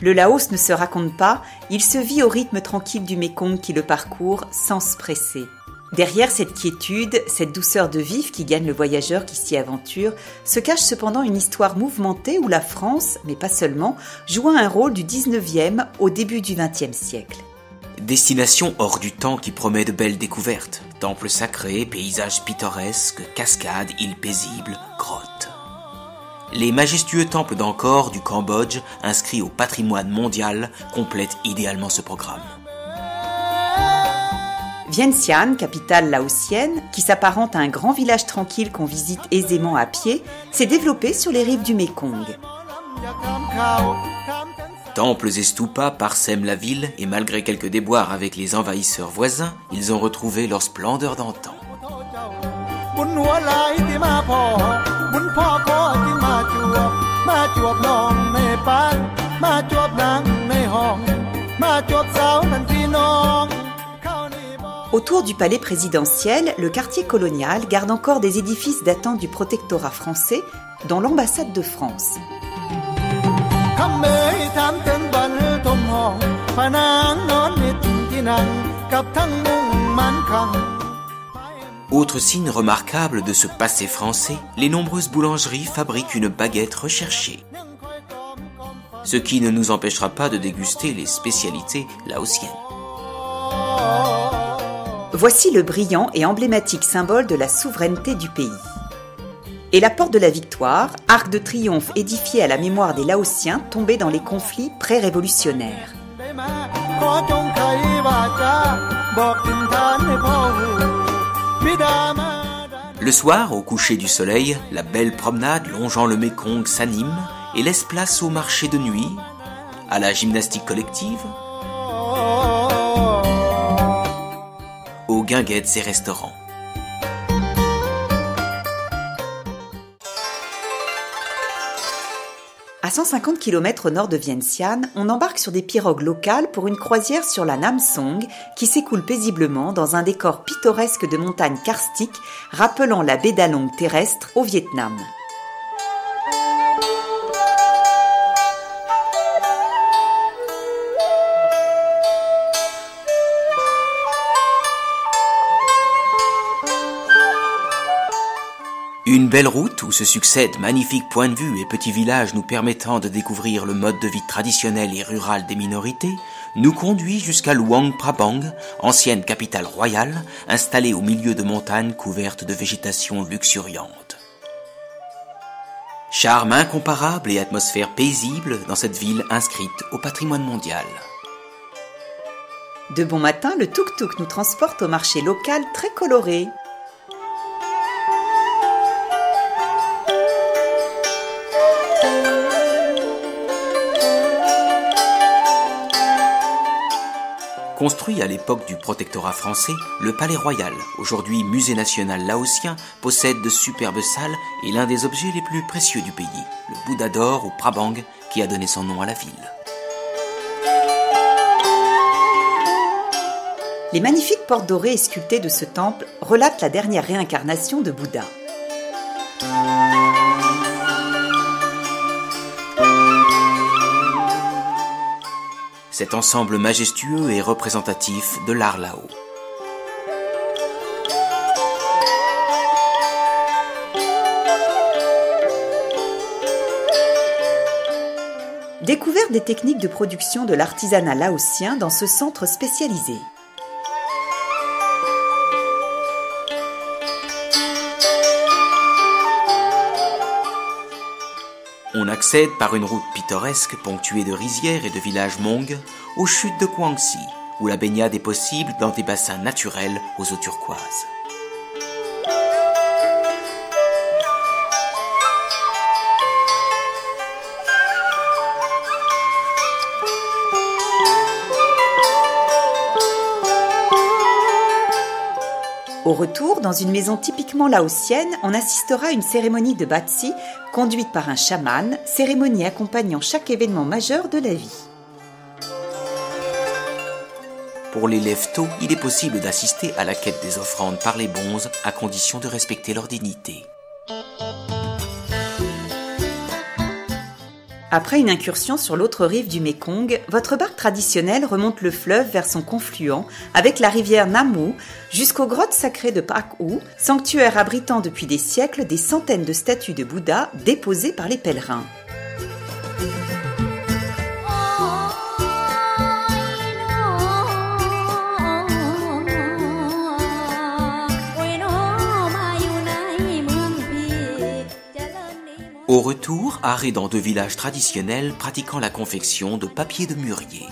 Le Laos ne se raconte pas, il se vit au rythme tranquille du Mékong qui le parcourt sans se presser. Derrière cette quiétude, cette douceur de vivre qui gagne le voyageur qui s'y aventure, se cache cependant une histoire mouvementée où la France, mais pas seulement, joua un rôle du 19e au début du 20e siècle. Destination hors du temps qui promet de belles découvertes. Temples sacrés, paysages pittoresques, cascades, îles paisibles, grottes. Les majestueux temples d'Angkor du Cambodge, inscrits au patrimoine mondial, complètent idéalement ce programme. Vientiane, capitale laotienne, qui s'apparente à un grand village tranquille qu'on visite aisément à pied, s'est développée sur les rives du Mékong. Temples et stupas parsèment la ville et malgré quelques déboires avec les envahisseurs voisins, ils ont retrouvé leur splendeur d'antan. Autour du palais présidentiel, le quartier colonial garde encore des édifices datant du protectorat français, dont l'ambassade de France. Autre signe remarquable de ce passé français, les nombreuses boulangeries fabriquent une baguette recherchée. Ce qui ne nous empêchera pas de déguster les spécialités laotiennes. Voici le brillant et emblématique symbole de la souveraineté du pays. Et la porte de la victoire, arc de triomphe édifié à la mémoire des Laotiens tombés dans les conflits pré-révolutionnaires. Le soir, au coucher du soleil, la belle promenade longeant le Mékong s'anime et laisse place au marché de nuit, à la gymnastique collective, aux guinguettes et restaurants. À 150 km au nord de Vientiane, on embarque sur des pirogues locales pour une croisière sur la Nam Song qui s'écoule paisiblement dans un décor pittoresque de montagnes karstiques rappelant la baie d'Along terrestre au Vietnam. Une belle route où se succèdent magnifiques points de vue et petits villages nous permettant de découvrir le mode de vie traditionnel et rural des minorités, nous conduit jusqu'à Luang Prabang, ancienne capitale royale, installée au milieu de montagnes couvertes de végétation luxuriante. Charme incomparable et atmosphère paisible dans cette ville inscrite au patrimoine mondial. De bon matin, le tuk-tuk nous transporte au marché local très coloré. Construit à l'époque du protectorat français, le Palais Royal, aujourd'hui musée national laotien, possède de superbes salles et l'un des objets les plus précieux du pays, le Bouddha d'or ou Prabang, qui a donné son nom à la ville. Les magnifiques portes dorées et sculptées de ce temple relatent la dernière réincarnation de Bouddha. Cet ensemble majestueux est représentatif de l'art lao. Découverte des techniques de production de l'artisanat laotien dans ce centre spécialisé. On accède par une route pittoresque ponctuée de rizières et de villages Hmong aux chutes de Kwangsi, où la baignade est possible dans des bassins naturels aux eaux turquoises. Au retour, dans une maison typiquement laotienne, on assistera à une cérémonie de Batsi conduite par un chaman, cérémonie accompagnant chaque événement majeur de la vie. Pour les lève-tôt, il est possible d'assister à la quête des offrandes par les bonzes à condition de respecter leur dignité. Après une incursion sur l'autre rive du Mékong, votre barque traditionnelle remonte le fleuve vers son confluent avec la rivière Nam-u jusqu'aux grottes sacrées de Pak-u, sanctuaire abritant depuis des siècles des centaines de statues de Bouddha déposées par les pèlerins. Au retour, arrêt dans 2 villages traditionnels pratiquant la confection de papier de mûrier.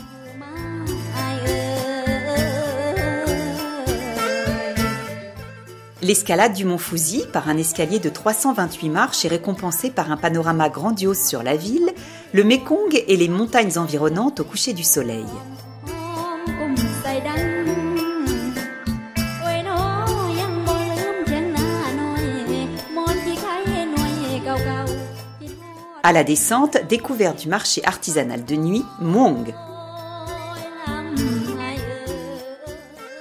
L'escalade du mont Fuji par un escalier de 328 marches est récompensée par un panorama grandiose sur la ville, le Mékong et les montagnes environnantes au coucher du soleil. À la descente, découverte du marché artisanal de nuit, Muong.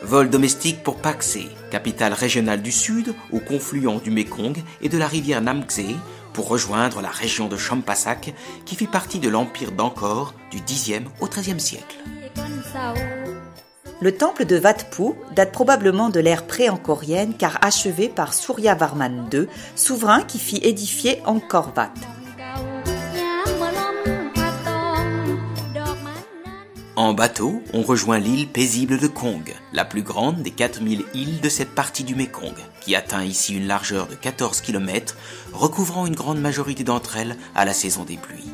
Vol domestique pour Pak-se, capitale régionale du sud, au confluent du Mékong et de la rivière Nam-kse, pour rejoindre la région de Champasak, qui fit partie de l'empire d'Angkor du Xe au XIIIe siècle. Le temple de Wat Phu date probablement de l'ère pré-angkorienne car achevé par Suryavarman II, souverain qui fit édifier Angkor Wat. En bateau, on rejoint l'île paisible de Kong, la plus grande des 4000 îles de cette partie du Mékong, qui atteint ici une largeur de 14 km, recouvrant une grande majorité d'entre elles à la saison des pluies.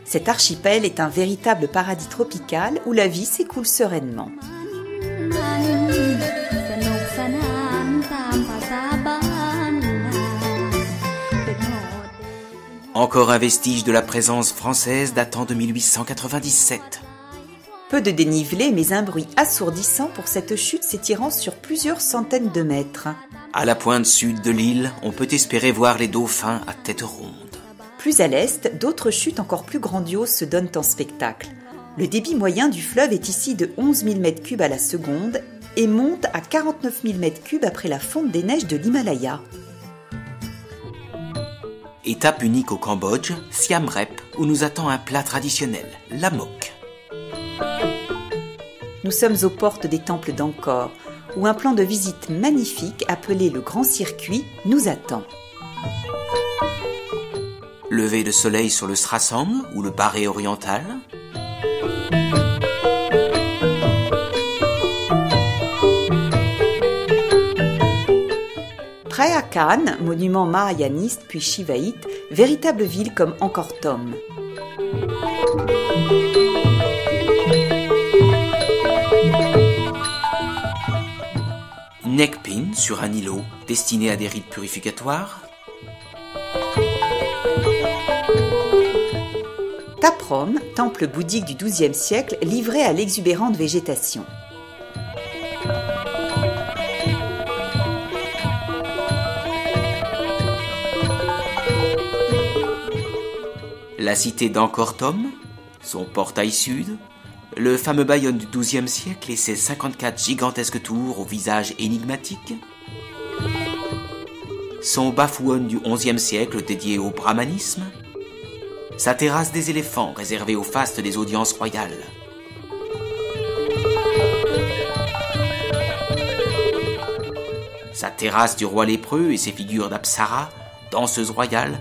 Cet archipel est un véritable paradis tropical où la vie s'écoule sereinement. Encore un vestige de la présence française datant de 1897. Peu de dénivelé, mais un bruit assourdissant pour cette chute s'étirant sur plusieurs centaines de mètres. À la pointe sud de l'île, on peut espérer voir les dauphins à tête ronde. Plus à l'est, d'autres chutes encore plus grandioses se donnent en spectacle. Le débit moyen du fleuve est ici de 11 000 m3 à la seconde et monte à 49 000 m3 après la fonte des neiges de l'Himalaya. Étape unique au Cambodge, Siem Reap, où nous attend un plat traditionnel, la moque. Nous sommes aux portes des temples d'Angkor, où un plan de visite magnifique appelé le Grand Circuit nous attend. Lever de soleil sur le Srasang ou le Barré oriental. Preah Khan, monument mahayaniste puis shivaïte, véritable ville comme Angkor Thom. Neck Pin sur un îlot destiné à des rites purificatoires. Taprom, temple bouddhique du XIIe siècle livré à l'exubérante végétation. La cité d'Angkor Thom, son portail sud, le fameux Bayon du XIIe siècle et ses 54 gigantesques tours au visage énigmatique, son Baphuon du XIe siècle dédié au brahmanisme, sa terrasse des éléphants réservée au faste des audiences royales, sa terrasse du roi lépreux et ses figures d'Apsara, danseuse royale,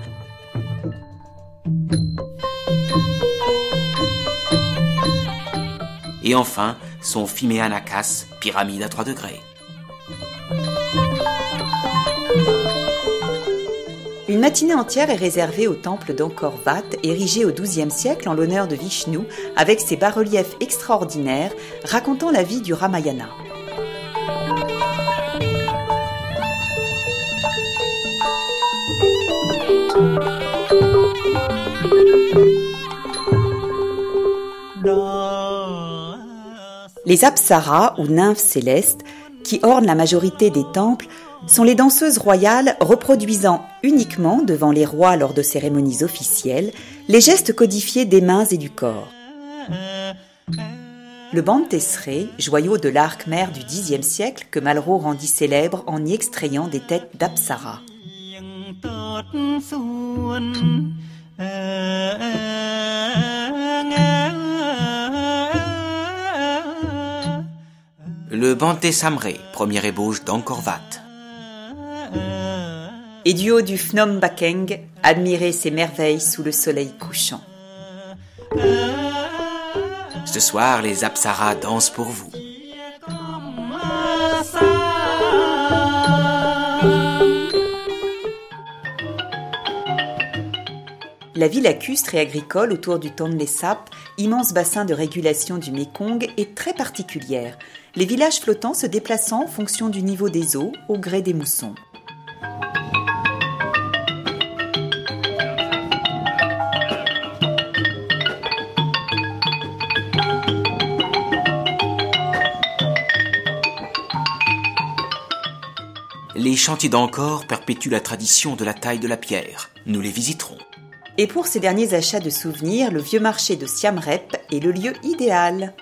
et enfin son Phimé-Anakas, pyramide à 3 degrés. Une matinée entière est réservée au temple d'Angkor Wat, érigé au XIIe siècle en l'honneur de Vishnu, avec ses bas-reliefs extraordinaires racontant la vie du Ramayana. Les apsaras, ou nymphes célestes, qui ornent la majorité des temples, sont les danseuses royales reproduisant uniquement devant les rois lors de cérémonies officielles les gestes codifiés des mains et du corps. Le bantesré, joyau de l'art khmer du Xe siècle que Malraux rendit célèbre en y extrayant des têtes d'apsaras. Le Banté Samré, première ébauche d'Angkor Wat. Et du haut du Phnom Bakeng, admirez ces merveilles sous le soleil couchant. Ce soir, les Apsaras dansent pour vous. La vie lacustre et agricole autour du Tonlé Sap, immense bassin de régulation du Mékong, est très particulière, les villages flottants se déplaçant en fonction du niveau des eaux au gré des moussons. Les chantiers d'Angkor perpétuent la tradition de la taille de la pierre. Nous les visiterons. Et pour ces derniers achats de souvenirs, le vieux marché de Siam Reap est le lieu idéal.